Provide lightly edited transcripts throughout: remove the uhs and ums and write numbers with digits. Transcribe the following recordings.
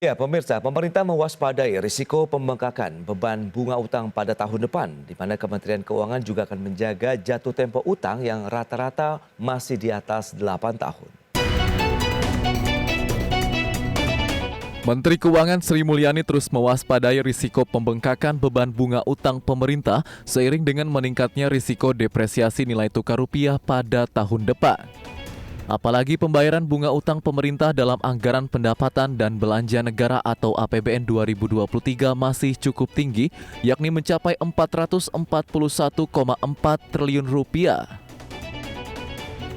Ya, pemirsa, pemerintah mewaspadai risiko pembengkakan beban bunga utang pada tahun depan, di mana Kementerian Keuangan juga akan menjaga jatuh tempo utang yang rata-rata masih di atas 8 tahun. Menteri Keuangan Sri Mulyani terus mewaspadai risiko pembengkakan beban bunga utang pemerintah seiring dengan meningkatnya risiko depresiasi nilai tukar rupiah pada tahun depan. Apalagi pembayaran bunga utang pemerintah dalam anggaran pendapatan dan belanja negara atau APBN 2023 masih cukup tinggi, yakni mencapai 441,4 triliun rupiah.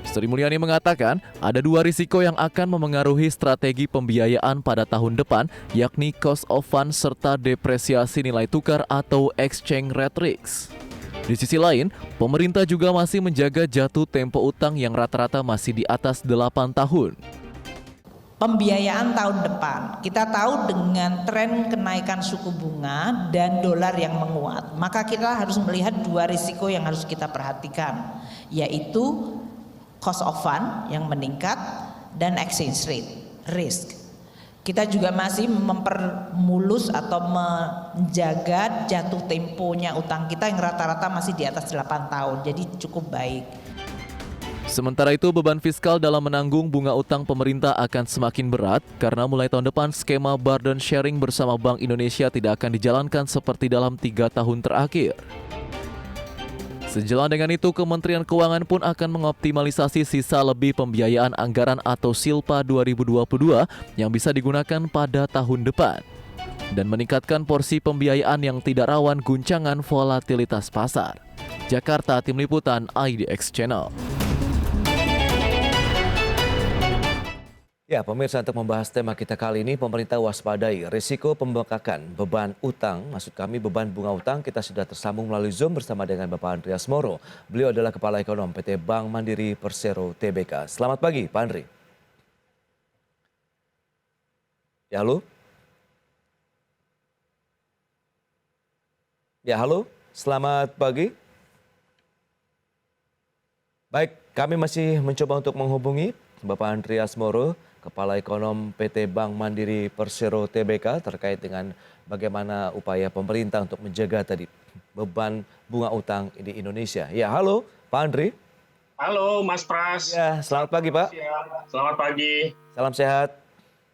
Sri Mulyani mengatakan, ada dua risiko yang akan memengaruhi strategi pembiayaan pada tahun depan, yakni cost of funds serta depresiasi nilai tukar atau exchange rate risk. Di sisi lain, pemerintah juga masih menjaga jatuh tempo utang yang rata-rata masih di atas 8 tahun. Pembiayaan tahun depan, kita tahu dengan tren kenaikan suku bunga dan dolar yang menguat, maka kita harus melihat dua risiko yang harus kita perhatikan, yaitu cost of fund yang meningkat dan exchange rate risk. Kita juga masih mempermulus atau menjaga jatuh temponya utang kita yang rata-rata masih di atas 8 tahun, jadi cukup baik. Sementara itu, beban fiskal dalam menanggung bunga utang pemerintah akan semakin berat karena mulai tahun depan skema burden sharing bersama Bank Indonesia tidak akan dijalankan seperti dalam 3 tahun terakhir. Sejalan dengan itu, Kementerian Keuangan pun akan mengoptimalisasi sisa lebih pembiayaan anggaran atau SILPA 2022 yang bisa digunakan pada tahun depan dan meningkatkan porsi pembiayaan yang tidak rawan guncangan volatilitas pasar. Jakarta, Tim Liputan IDX Channel. Ya, pemirsa, untuk membahas tema kita kali ini, pemerintah waspadai risiko pembengkakan beban utang, maksud kami beban bunga utang. Kita sudah tersambung melalui Zoom bersama dengan Bapak Andreas Moro. Beliau adalah Kepala Ekonom PT Bank Mandiri Persero Tbk. Selamat pagi, Pak Andri. Ya, halo? Ya, halo. Selamat pagi. Baik, kami masih mencoba untuk menghubungi Bapak Andreas Moro, Kepala Ekonom PT Bank Mandiri Persero Tbk, terkait dengan bagaimana upaya pemerintah untuk menjaga tadi beban bunga utang di Indonesia. Ya, halo Pak Andri. Halo Mas Pras. Ya, selamat pagi Pak. Selamat pagi. Salam sehat.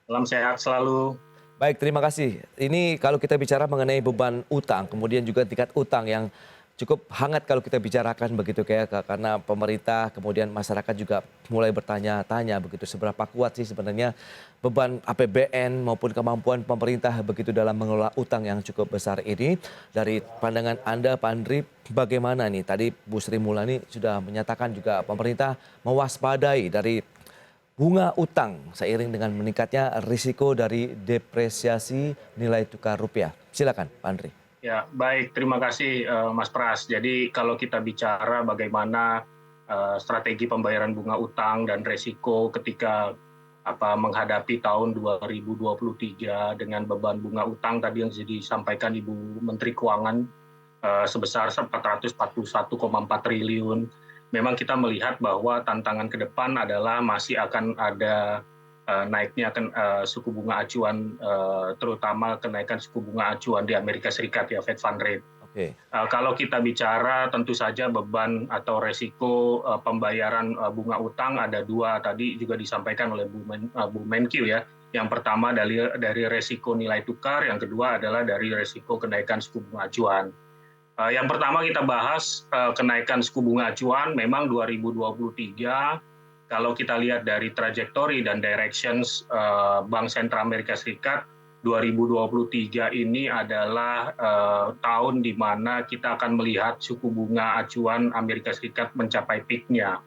Salam sehat selalu. Baik, terima kasih. Ini kalau kita bicara mengenai beban utang, kemudian juga tingkat utang yang cukup hangat kalau kita bicarakan begitu, kayak karena pemerintah kemudian masyarakat juga mulai bertanya-tanya begitu, seberapa kuat sih sebenarnya beban APBN maupun kemampuan pemerintah begitu dalam mengelola utang yang cukup besar ini. Dari pandangan Anda Pak Andri, bagaimana nih? Tadi Bu Sri Mulyani sudah menyatakan juga pemerintah mewaspadai dari bunga utang seiring dengan meningkatnya risiko dari depresiasi nilai tukar rupiah. Silakan Pak Andri. Ya, baik. Terima kasih Mas Pras. Jadi kalau kita bicara bagaimana strategi pembayaran bunga utang dan resiko ketika menghadapi tahun 2023 dengan beban bunga utang tadi yang disampaikan Ibu Menteri Keuangan sebesar 441,4 triliun. Memang kita melihat bahwa tantangan ke depan adalah masih akan ada naiknya suku bunga acuan, terutama kenaikan suku bunga acuan di Amerika Serikat, ya, Fed Fund Rate. Oke. Kalau kita bicara tentu saja beban atau resiko pembayaran bunga utang ada dua, tadi juga disampaikan oleh Bu Menkyu, ya. Yang pertama dari resiko nilai tukar, yang kedua adalah dari resiko kenaikan suku bunga acuan. Yang pertama kita bahas kenaikan suku bunga acuan. Memang 2023 kalau kita lihat dari trajektori dan directions Bank Sentral Amerika Serikat, 2023 ini adalah tahun di mana kita akan melihat suku bunga acuan Amerika Serikat mencapai peak-nya.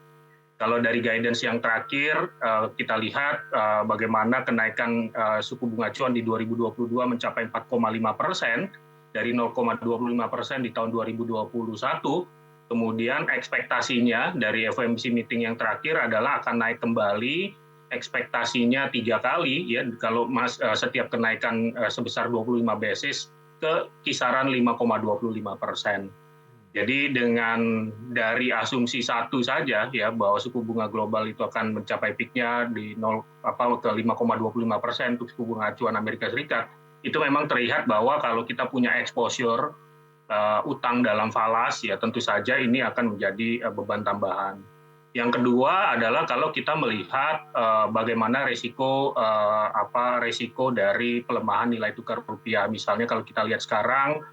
Kalau dari guidance yang terakhir, kita lihat bagaimana kenaikan suku bunga acuan di 2022 mencapai 4,5% dari 0,25% di tahun 2021. Kemudian ekspektasinya dari FOMC meeting yang terakhir adalah akan naik kembali, ekspektasinya 3 kali, ya, kalau setiap kenaikan sebesar 25 basis ke kisaran 5,25%. Jadi dengan dari asumsi satu saja ya bahwa suku bunga global itu akan mencapai peaknya di 5,25% untuk suku bunga acuan Amerika Serikat, itu memang terlihat bahwa kalau kita punya exposure utang dalam falas ya tentu saja ini akan menjadi beban tambahan. Yang kedua adalah kalau kita melihat bagaimana resiko dari pelemahan nilai tukar rupiah. Misalnya kalau kita lihat sekarang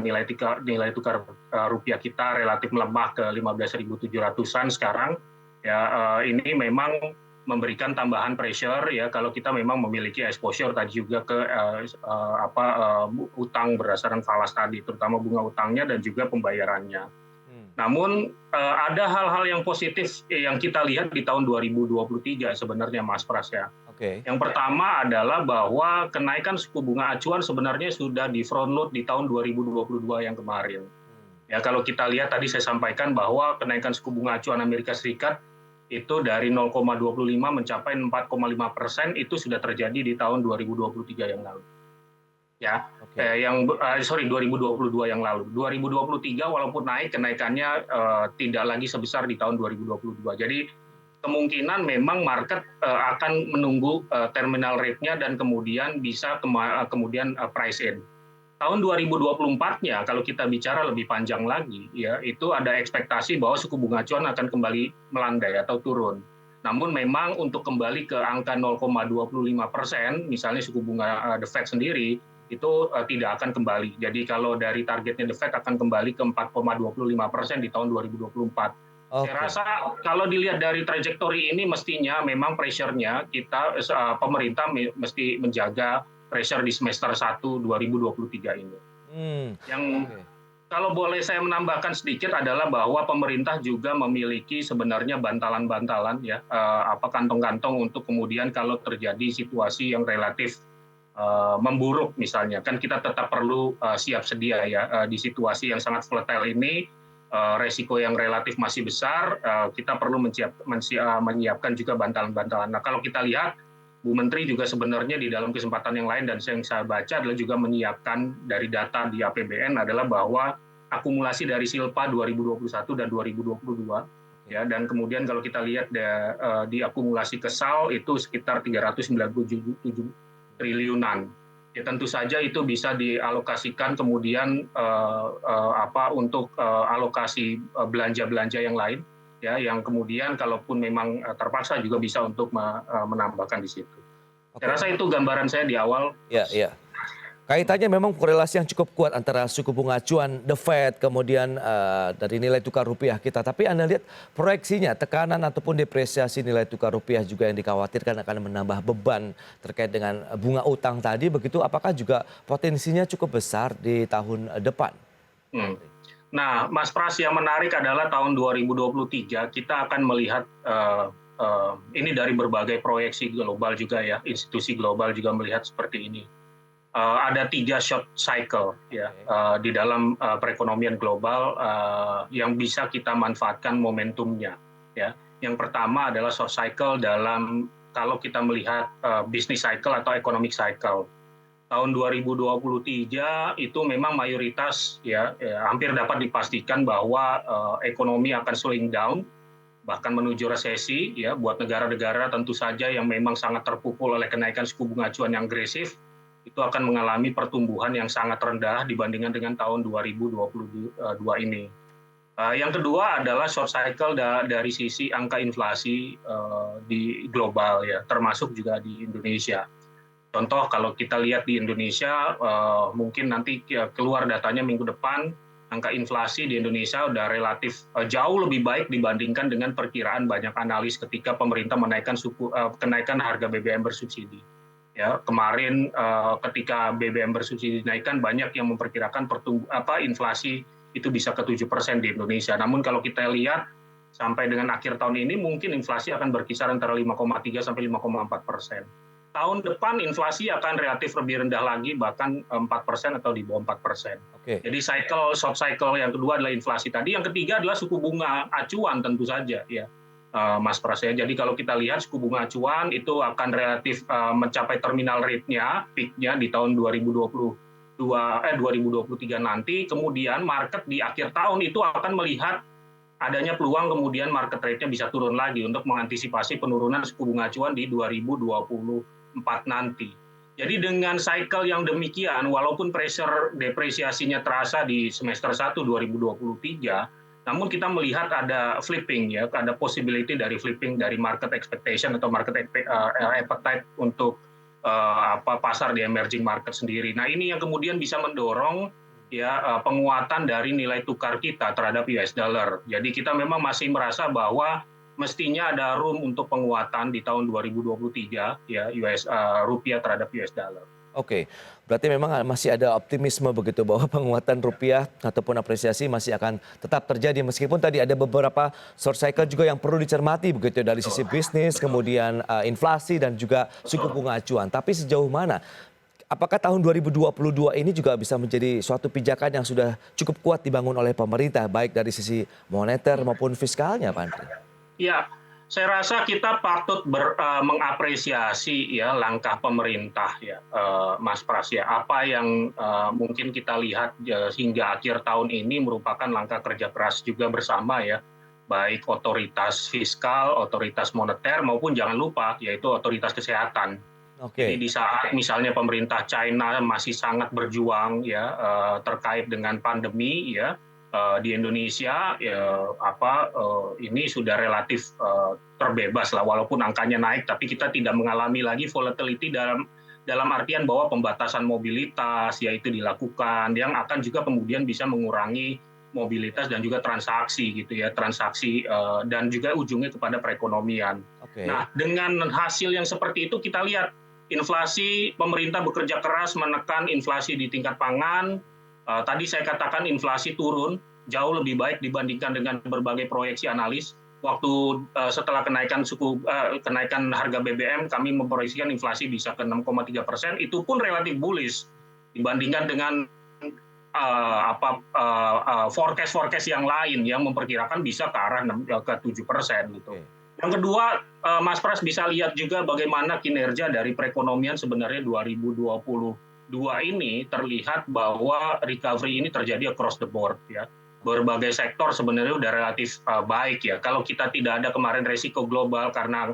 nilai tukar rupiah kita relatif melemah ke 15.700-an sekarang ya, ini memang memberikan tambahan pressure ya kalau kita memang memiliki exposure tadi juga ke utang berdasarkan falas tadi, terutama bunga utangnya dan juga pembayarannya. Namun ada hal-hal yang positif yang kita lihat di tahun 2023 sebenarnya Mas Pras ya. Oke. Yang pertama adalah bahwa kenaikan suku bunga acuan sebenarnya sudah di front load di tahun 2022 yang kemarin. Ya kalau kita lihat tadi saya sampaikan bahwa kenaikan suku bunga acuan Amerika Serikat itu dari 0,25 mencapai 4,5% itu sudah terjadi di tahun 2023 yang lalu. Ya, Oke. 2022 yang lalu. 2023 walaupun naik kenaikannya tidak lagi sebesar di tahun 2022. Jadi kemungkinan memang market akan menunggu terminal rate-nya dan kemudian bisa kemudian price in. Tahun 2024-nya kalau kita bicara lebih panjang lagi ya itu ada ekspektasi bahwa suku bunga acuan akan kembali melandai atau turun. Namun memang untuk kembali ke angka 0,25% misalnya suku bunga The Fed sendiri itu tidak akan kembali. Jadi kalau dari targetnya The Fed akan kembali ke 4,25% di tahun 2024. Saya Oke. rasa kalau dilihat dari trajektori ini mestinya memang pressure-nya kita pemerintah mesti menjaga pressure di semester 1 2023 ini. Yang Oke. kalau boleh saya menambahkan sedikit adalah bahwa pemerintah juga memiliki sebenarnya bantalan-bantalan ya kantong-kantong untuk kemudian kalau terjadi situasi yang relatif memburuk misalnya kan kita tetap perlu siap sedia ya di situasi yang sangat volatile ini resiko yang relatif masih besar kita perlu menyiapkan juga bantalan-bantalan. Nah kalau kita lihat Bu Menteri juga sebenarnya di dalam kesempatan yang lain dan yang saya baca adalah juga menyiapkan dari data di APBN adalah bahwa akumulasi dari Silpa 2021 dan 2022 ya dan kemudian kalau kita lihat di akumulasi kesal itu sekitar 397 triliunan. Ya tentu saja itu bisa dialokasikan kemudian untuk alokasi belanja-belanja yang lain ya yang kemudian kalaupun memang terpaksa juga bisa untuk menambahkan di situ. Oke. Saya rasa itu gambaran saya di awal. Ya, ya. Kaitannya memang korelasi yang cukup kuat antara suku bunga acuan The Fed kemudian dari nilai tukar rupiah kita. Tapi Anda lihat proyeksinya tekanan ataupun depresiasi nilai tukar rupiah juga yang dikhawatirkan akan menambah beban terkait dengan bunga utang tadi. Begitu apakah juga potensinya cukup besar di tahun depan? Nah, Mas Pras, yang menarik adalah tahun 2023 kita akan melihat ini dari berbagai proyeksi global juga ya, institusi global juga melihat seperti ini. Ada 3 short cycle ya di dalam perekonomian global yang bisa kita manfaatkan momentumnya. Ya, yang pertama adalah short cycle dalam kalau kita melihat business cycle atau economic cycle. Tahun 2023 itu memang mayoritas hampir dapat dipastikan bahwa ekonomi akan slowing down bahkan menuju resesi ya buat negara-negara tentu saja yang memang sangat terpukul oleh kenaikan suku bunga acuan yang agresif itu akan mengalami pertumbuhan yang sangat rendah dibandingkan dengan tahun 2022 ini. Yang kedua adalah short cycle dari sisi angka inflasi di global ya termasuk juga di Indonesia. Contoh kalau kita lihat di Indonesia mungkin nanti keluar datanya minggu depan angka inflasi di Indonesia udah relatif jauh lebih baik dibandingkan dengan perkiraan banyak analis ketika pemerintah kenaikan harga BBM bersubsidi. Ya, kemarin ketika BBM bersubsidi dinaikkan banyak yang memperkirakan inflasi itu bisa ke 7% di Indonesia. Namun kalau kita lihat sampai dengan akhir tahun ini mungkin inflasi akan berkisar antara 5,3 sampai 5,4%. Tahun depan inflasi akan relatif lebih rendah lagi, bahkan 4% atau di bawah 4%. Oke. Jadi short cycle yang kedua adalah inflasi tadi, yang ketiga adalah suku bunga acuan tentu saja ya, Mas Pras ya. Jadi kalau kita lihat suku bunga acuan itu akan relatif mencapai terminal rate-nya, peak-nya di tahun 2024 2023 nanti, kemudian market di akhir tahun itu akan melihat adanya peluang kemudian market rate-nya bisa turun lagi untuk mengantisipasi penurunan suku bunga acuan di 2024 nanti. Jadi dengan cycle yang demikian, walaupun pressure depresiasinya terasa di semester 1 2023, namun kita melihat ada flipping ya, ada possibility dari flipping dari market expectation atau market appetite untuk pasar di emerging market sendiri. Nah, ini yang kemudian bisa mendorong ya penguatan dari nilai tukar kita terhadap US dollar. Jadi kita memang masih merasa bahwa mestinya ada room untuk penguatan di tahun 2023 ya rupiah terhadap US dollar. Oke, berarti memang masih ada optimisme begitu bahwa penguatan rupiah ataupun apresiasi masih akan tetap terjadi meskipun tadi ada beberapa short cycle juga yang perlu dicermati begitu dari sisi bisnis, kemudian inflasi dan juga suku bunga acuan. Tapi sejauh mana? Apakah tahun 2022 ini juga bisa menjadi suatu pijakan yang sudah cukup kuat dibangun oleh pemerintah baik dari sisi moneter maupun fiskalnya, Pak Andri? Ya, saya rasa kita patut mengapresiasi ya langkah pemerintah ya, Mas Pras ya. Apa yang mungkin kita lihat hingga akhir tahun ini merupakan langkah kerja keras juga bersama ya, baik otoritas fiskal, otoritas moneter maupun jangan lupa yaitu otoritas kesehatan. Jadi di saat misalnya pemerintah China masih sangat berjuang ya terkait dengan pandemi ya. Di Indonesia ini sudah relatif terbebas lah walaupun angkanya naik tapi kita tidak mengalami lagi volatility dalam artian bahwa pembatasan mobilitas yaitu dilakukan yang akan juga kemudian bisa mengurangi mobilitas dan juga transaksi gitu ya dan juga ujungnya kepada perekonomian. Nah dengan hasil yang seperti itu kita lihat inflasi pemerintah bekerja keras menekan inflasi di tingkat pangan. Tadi saya katakan inflasi turun jauh lebih baik dibandingkan dengan berbagai proyeksi analis. Waktu setelah kenaikan harga BBM, kami memproyeksikan inflasi bisa ke 6,3%. Itu pun relatif bullish dibandingkan dengan forecast yang lain yang memperkirakan bisa ke arah ke 7% gitu. Yang kedua, Mas Pras bisa lihat juga bagaimana kinerja dari perekonomian sebenarnya 2022 ini terlihat bahwa recovery ini terjadi across the board ya. Berbagai sektor sebenarnya udah relatif baik ya. Kalau kita tidak ada kemarin resiko global karena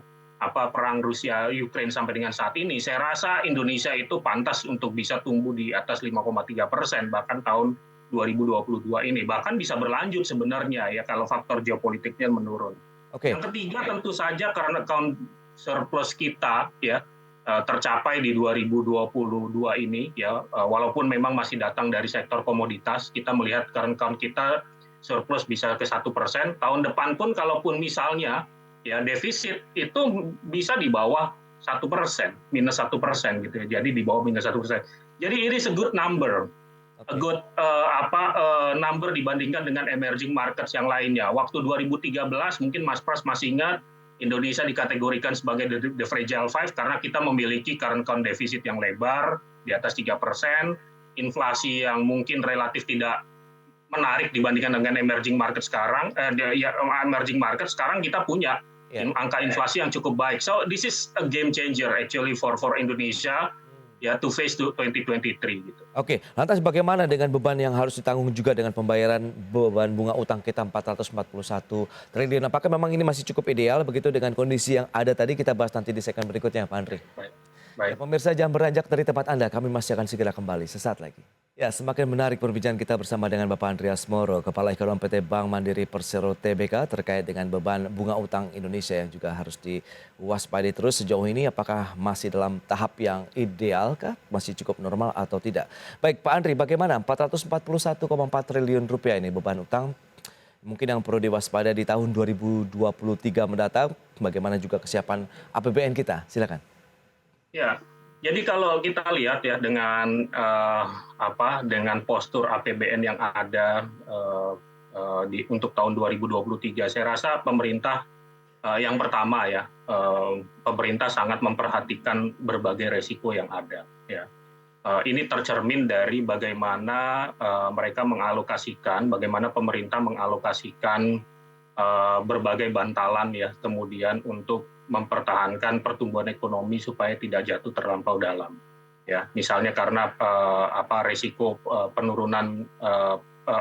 perang Rusia Ukraine sampai dengan saat ini, saya rasa Indonesia itu pantas untuk bisa tumbuh di atas 5,3% bahkan tahun 2022 ini. Bahkan bisa berlanjut sebenarnya ya kalau faktor geopolitiknya menurun. Yang ketiga tentu saja karena account surplus kita ya tercapai di 2022 ini ya walaupun memang masih datang dari sektor komoditas kita melihat current account kita surplus bisa ke 1%. Tahun depan pun kalaupun misalnya ya defisit itu bisa di bawah 1%, minus 1% gitu ya. Jadi di bawah minus 1%. Jadi it is a good number. A good number dibandingkan dengan emerging markets yang lainnya. Waktu 2013 mungkin Mas Pras masih ingat Indonesia dikategorikan sebagai the fragile five karena kita memiliki current account deficit yang lebar di atas 3%, inflasi yang mungkin relatif tidak menarik dibandingkan dengan emerging market sekarang. Emerging market sekarang kita punya angka inflasi yang cukup baik. So this is a game changer actually for Indonesia. Ya, to face 2023 gitu. Oke, lantas bagaimana dengan beban yang harus ditanggung juga dengan pembayaran beban bunga utang kita 441 triliun? Apakah memang ini masih cukup ideal begitu dengan kondisi yang ada tadi? Kita bahas nanti di segmen berikutnya, Pak Andri. Baik. Ya, pemirsa jangan beranjak dari tempat Anda, kami masih akan segera kembali sesaat lagi. Ya, semakin menarik perbincangan kita bersama dengan Bapak Andreas Moro, Kepala Ekonom PT Bank Mandiri Persero Tbk terkait dengan beban bunga utang Indonesia yang juga harus diwaspadai terus sejauh ini. Apakah masih dalam tahap yang idealkah? Masih cukup normal atau tidak? Baik Pak Andri, bagaimana 441,4 triliun rupiah ini beban utang mungkin yang perlu diwaspadai di tahun 2023 mendatang? Bagaimana juga kesiapan APBN kita? Silakan. Ya. Jadi kalau kita lihat ya dengan postur APBN yang ada untuk tahun 2023, saya rasa pemerintah yang pertama ya pemerintah sangat memperhatikan berbagai resiko yang ada. Ya. Ini tercermin dari bagaimana mereka mengalokasikan, bagaimana pemerintah mengalokasikan berbagai bantalan ya kemudian untuk mempertahankan pertumbuhan ekonomi supaya tidak jatuh terlampau dalam. ya misalnya karena resiko penurunan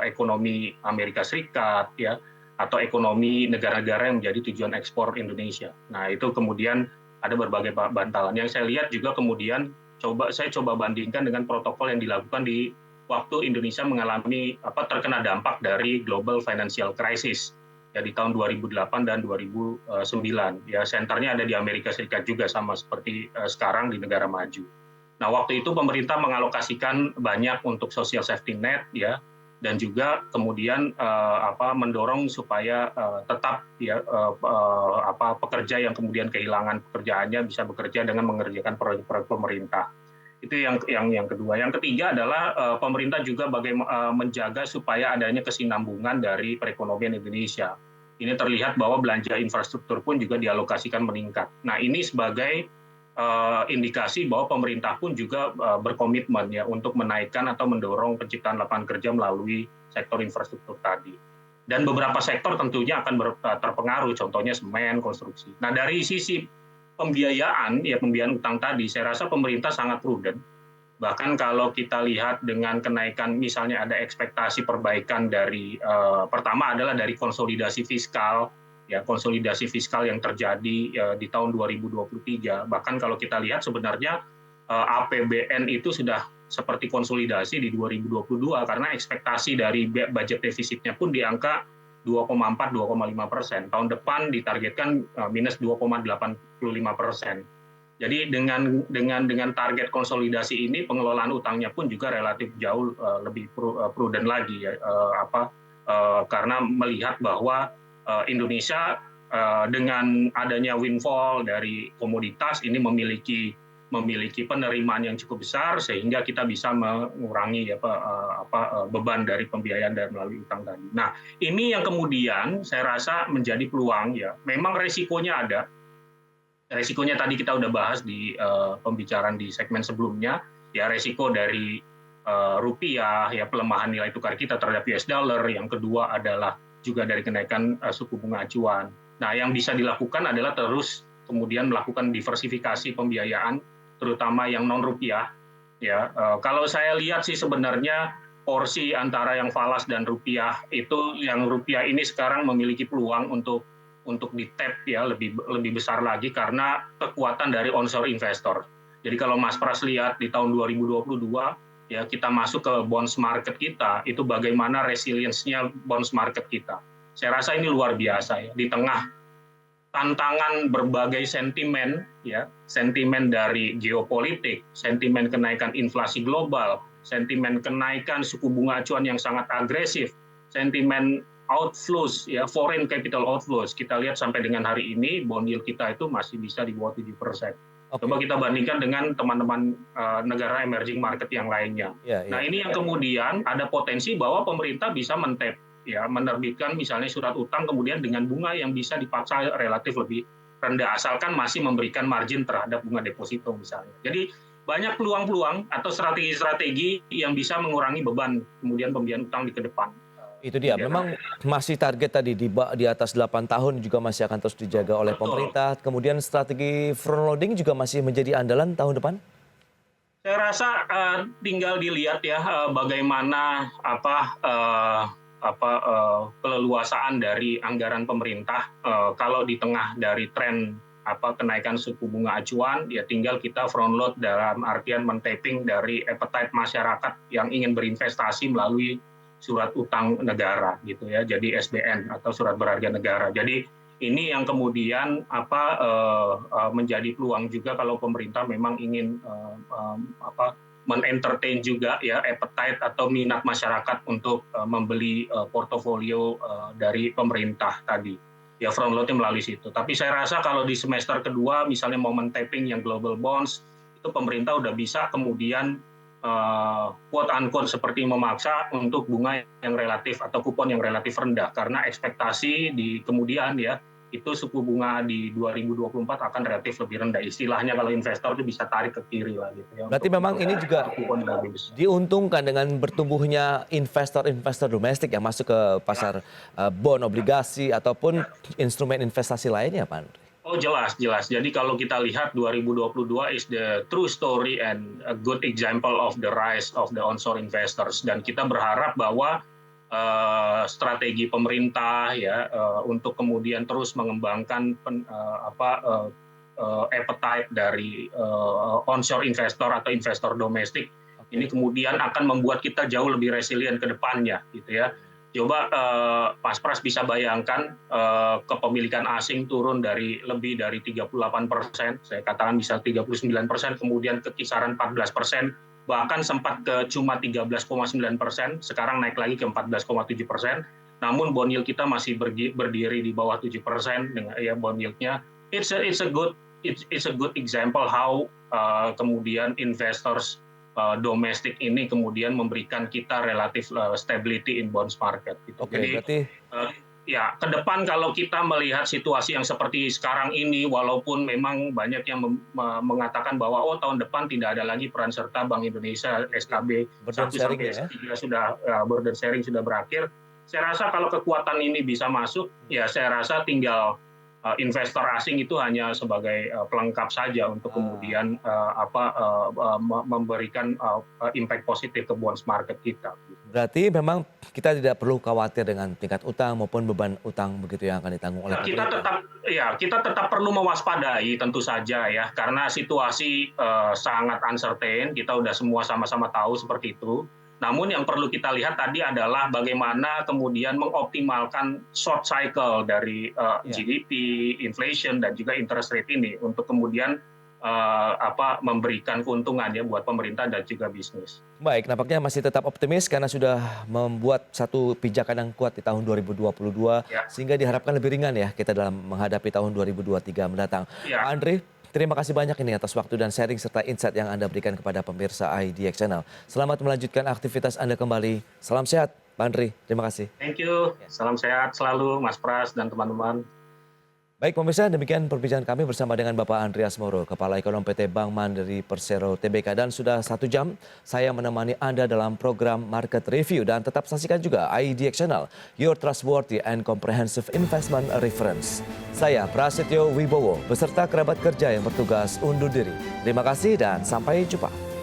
ekonomi Amerika Serikat ya atau ekonomi negara-negara yang menjadi tujuan ekspor Indonesia. Nah itu kemudian ada berbagai bantalan. Yang saya lihat juga kemudian saya coba bandingkan dengan protokol yang dilakukan di waktu Indonesia mengalami terkena dampak dari global financial crisis ya di tahun 2008 dan 2009. Ya senternya ada di Amerika Serikat juga sama seperti sekarang di negara maju. Nah, waktu itu pemerintah mengalokasikan banyak untuk social safety net ya dan juga kemudian mendorong supaya tetap ya pekerja yang kemudian kehilangan pekerjaannya bisa bekerja dengan mengerjakan proyek-proyek pemerintah. Itu yang kedua. Yang ketiga adalah pemerintah juga menjaga supaya adanya kesinambungan dari perekonomian Indonesia. Ini terlihat bahwa belanja infrastruktur pun juga dialokasikan meningkat. Nah, ini sebagai indikasi bahwa pemerintah pun juga berkomitmen ya untuk menaikkan atau mendorong penciptaan lapangan kerja melalui sektor infrastruktur tadi. Dan beberapa sektor tentunya akan terpengaruh, contohnya semen, konstruksi. Nah, dari sisi pembiayaan utang tadi, saya rasa pemerintah sangat prudent. Bahkan kalau kita lihat dengan kenaikan, misalnya ada ekspektasi perbaikan dari pertama adalah dari konsolidasi fiskal. Ya, konsolidasi fiskal yang terjadi di tahun 2023. Bahkan kalau kita lihat sebenarnya APBN itu sudah seperti konsolidasi di 2022 karena ekspektasi dari budget defisitnya pun di angka 2,4-2,5%. Tahun depan ditargetkan minus 2,85%. Jadi dengan target konsolidasi ini pengelolaan utangnya pun juga relatif jauh lebih prudent lagi ya karena melihat bahwa Indonesia dengan adanya windfall dari komoditas ini memiliki penerimaan yang cukup besar sehingga kita bisa mengurangi beban dari pembiayaan dan melalui utang tadi. Nah, ini yang kemudian saya rasa menjadi peluang ya. Memang resikonya ada. Resikonya tadi kita udah bahas di pembicaraan di segmen sebelumnya, ya resiko dari rupiah, ya pelemahan nilai tukar kita terhadap US dollar. Yang kedua adalah juga dari kenaikan suku bunga acuan. Nah, yang bisa dilakukan adalah terus kemudian melakukan diversifikasi pembiayaan, terutama yang non rupiah. Ya, kalau saya lihat sih sebenarnya porsi antara yang falas dan rupiah itu, yang rupiah ini sekarang memiliki peluang untuk di-tap ya lebih besar lagi karena kekuatan dari onshore investor. Jadi kalau Mas Pras lihat di tahun 2022 ya kita masuk ke bonds market kita, itu bagaimana resilience-nya bonds market kita. Saya rasa ini luar biasa ya, di tengah tantangan berbagai sentimen ya, sentimen dari geopolitik, sentimen kenaikan inflasi global, sentimen kenaikan suku bunga acuan yang sangat agresif, sentimen outflows ya, foreign capital outflows. Kita lihat sampai dengan hari ini bond yield kita itu masih bisa di bawah 7%. Coba kita bandingkan dengan teman-teman negara emerging market yang lainnya. Nah, ini yang kemudian ada potensi bahwa pemerintah bisa men-tap ya, menerbitkan misalnya surat utang kemudian dengan bunga yang bisa dipaksa relatif lebih rendah asalkan masih memberikan margin terhadap bunga deposito misalnya. Jadi banyak peluang-peluang atau strategi-strategi yang bisa mengurangi beban kemudian pembiayaan utang di ke depan. Itu dia, memang masih target tadi di atas 8 tahun juga masih akan terus dijaga oleh pemerintah. Kemudian strategi front loading juga masih menjadi andalan tahun depan? Saya rasa tinggal dilihat ya bagaimana keleluasaan dari anggaran pemerintah. Kalau di tengah dari tren kenaikan suku bunga acuan, ya tinggal kita front load dalam artian men-tapping dari appetite masyarakat yang ingin berinvestasi melalui surat utang negara gitu ya, jadi SBN atau surat berharga negara. Jadi ini yang kemudian menjadi peluang juga kalau pemerintah memang ingin men-entertain juga ya appetite atau minat masyarakat untuk membeli portofolio dari pemerintah tadi. Ya front loading melalui situ. Tapi saya rasa kalau di semester kedua misalnya momen tapping yang global bonds itu pemerintah udah bisa kemudian quote unquote seperti memaksa untuk bunga yang relatif atau kupon yang relatif rendah karena ekspektasi di kemudian ya itu suku bunga di 2024 akan relatif lebih rendah. Istilahnya kalau investor itu bisa tarik ke kiri lah gitu ya. Berarti memang ini juga diuntungkan dengan bertumbuhnya investor-investor domestik yang masuk ke pasar bond, obligasi ataupun instrumen investasi lainnya, Pak Andri. Oh jelas, jelas. Jadi kalau kita lihat 2022 is the true story and a good example of the rise of the onshore investors. Dan kita berharap bahwa strategi pemerintah ya untuk kemudian terus mengembangkan appetite dari onshore investor atau investor domestik ini kemudian akan membuat kita jauh lebih resilient ke depannya gitu ya. Coba Mas Pras bisa bayangkan kepemilikan asing turun dari lebih dari 38%, saya katakan bisa 39%, kemudian ke kisaran 14%, bahkan sempat ke cuma 13,9%, sekarang naik lagi ke 14,7%. Namun bond yield kita masih berdiri di bawah 7% dengan ya bond yieldnya. It's a good example how kemudian investors domestik ini kemudian memberikan kita relatif stability in bonds market. Gitu. Oke, Jadi berarti ya ke depan kalau kita melihat situasi yang seperti sekarang ini, walaupun memang banyak yang mengatakan bahwa tahun depan tidak ada lagi peran serta Bank Indonesia SKB 1 sampai S3 sudah burden sharing sudah berakhir. Saya rasa kalau kekuatan ini bisa masuk, ya saya rasa tinggal investor asing itu hanya sebagai pelengkap saja untuk kemudian memberikan impact positif ke bonds market kita. berarti memang kita tidak perlu khawatir dengan tingkat utang maupun beban utang begitu yang akan ditanggung oleh pemerintah. Kita tetap perlu mewaspadai tentu saja ya, karena situasi sangat uncertain, kita udah semua sama-sama tahu seperti itu. Namun yang perlu kita lihat tadi adalah bagaimana kemudian mengoptimalkan short cycle dari GDP, inflation dan juga interest rate ini untuk kemudian memberikan keuntungan ya buat pemerintah dan juga bisnis. Baik, nampaknya masih tetap optimis karena sudah membuat satu pijakan yang kuat di tahun 2022 Ya. sehingga diharapkan lebih ringan ya kita dalam menghadapi tahun 2023 mendatang. Ya. Pak Andri, terima kasih banyak ini atas waktu dan sharing serta insight yang Anda berikan kepada pemirsa IDX Channel. Selamat melanjutkan aktivitas Anda kembali. Salam sehat, Pak Andri. Terima kasih. Thank you. Salam sehat selalu Mas Pras dan teman-teman. Baik pemirsa, demikian perbincangan kami bersama dengan Bapak Andreas Moro, Kepala Ekonom PT Bank Mandiri Persero Tbk. Dan sudah 1 jam saya menemani Anda dalam program Market Review. Dan tetap saksikan juga IDX Channel, your trustworthy and comprehensive investment reference. Saya Prasetyo Wibowo, beserta kerabat kerja yang bertugas undur diri. Terima kasih dan sampai jumpa.